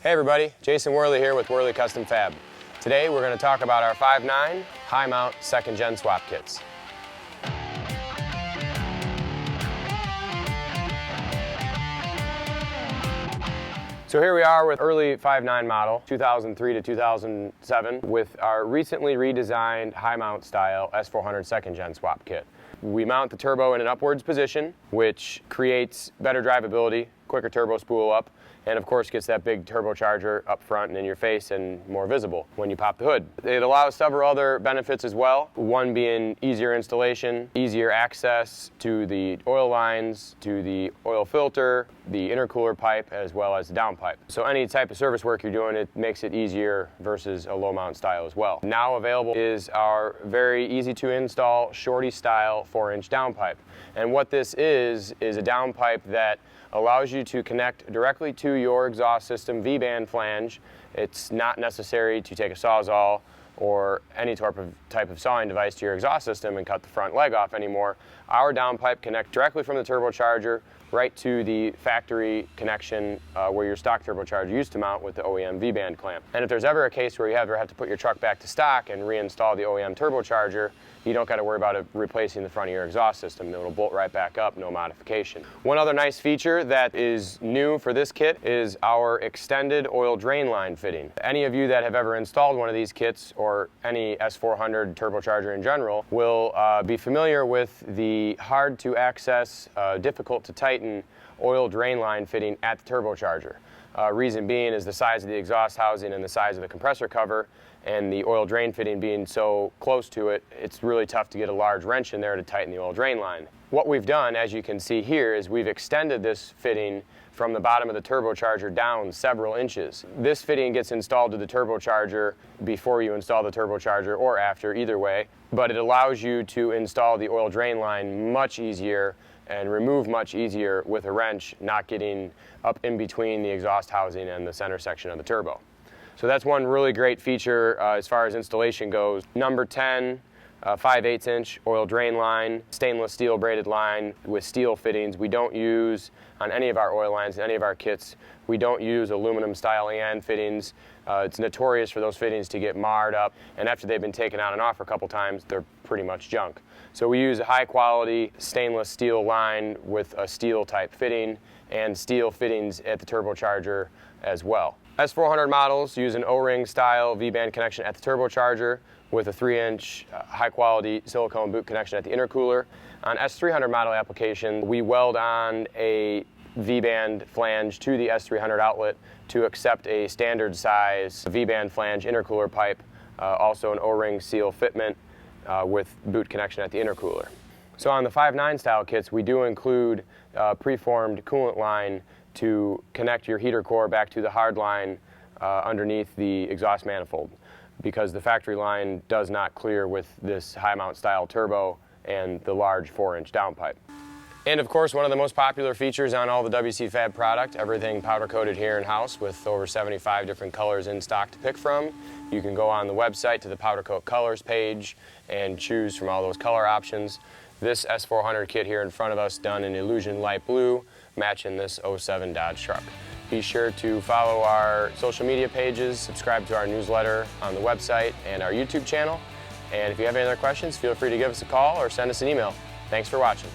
Hey everybody, Jason Worley here with Worley Custom Fab. Today we're going to talk about our 5.9 high mount second gen swap kits. So here we are with early 5.9 model, 2003 to 2007, with our recently redesigned high mount style S400 second gen swap kit. We mount the turbo in an upwards position, which creates better drivability, quicker turbo spool up, and of course gets that big turbocharger up front and in your face and more visible when you pop the hood. It allows several other benefits as well, one being easier installation, easier access to the oil lines, to the oil filter, the intercooler pipe, as well as the downpipe. So any type of service work you're doing, it makes it easier versus a low mount style as well. Now available is our very easy to install shorty style 4-inch downpipe. And what this is a downpipe that allows you to connect directly to your exhaust system V-band flange. It's not necessary to take a Sawzall or any type of sawing device to your exhaust system and cut the front leg off anymore. Our downpipe connects directly from the turbocharger right to the factory connection where your stock turbocharger used to mount with the OEM V-band clamp. And if there's ever a case where you ever have to put your truck back to stock and reinstall the OEM turbocharger, you don't got to worry about it replacing the front of your exhaust system. It'll bolt right back up, no modification. One other nice feature that is new for this kit is our extended oil drain line fitting. Any of you that have ever installed one of these kits or any S400 turbocharger in general will be familiar with the hard to access, difficult to tighten oil drain line fitting at the turbocharger. Reason being is the size of the exhaust housing and the size of the compressor cover, and the oil drain fitting being so close to it, it's really tough to get a large wrench in there to tighten the oil drain line. What we've done, as you can see here, is we've extended this fitting from the bottom of the turbocharger down several inches. This fitting gets installed to the turbocharger before you install the turbocharger or after, either way, but it allows you to install the oil drain line much easier and remove much easier with a wrench, not getting up in between the exhaust housing and the center section of the turbo. So that's one really great feature as far as installation goes. Number 10, 5/8 inch oil drain line, stainless steel braided line with steel fittings. We don't use, on any of our oil lines, any of our kits, we don't use aluminum style AN fittings. It's notorious for those fittings to get marred up, and after they've been taken on and off a couple times, they're pretty much junk. So we use a high quality stainless steel line with a steel type fitting and steel fittings at the turbocharger as well. S400 models use an O-ring style V-band connection at the turbocharger with a 3-inch high quality silicone boot connection at the intercooler. On S300 model application, we weld on a V-band flange to the S300 outlet to accept a standard size V-band flange intercooler pipe, also an O-ring seal fitment with boot connection at the intercooler. So on the 5.9 style kits, we do include preformed coolant line to connect your heater core back to the hard line underneath the exhaust manifold, because the factory line does not clear with this high mount style turbo and the large 4-inch downpipe. And of course, one of the most popular features on all the WCFab product, everything powder coated here in-house with over 75 different colors in stock to pick from. You can go on the website to the powder coat colors page and choose from all those color options. This S400 kit here in front of us done in Illusion Light Blue, matching this 07 Dodge truck. Be sure to follow our social media pages, subscribe to our newsletter on the website and our YouTube channel. And if you have any other questions, feel free to give us a call or send us an email. Thanks for watching.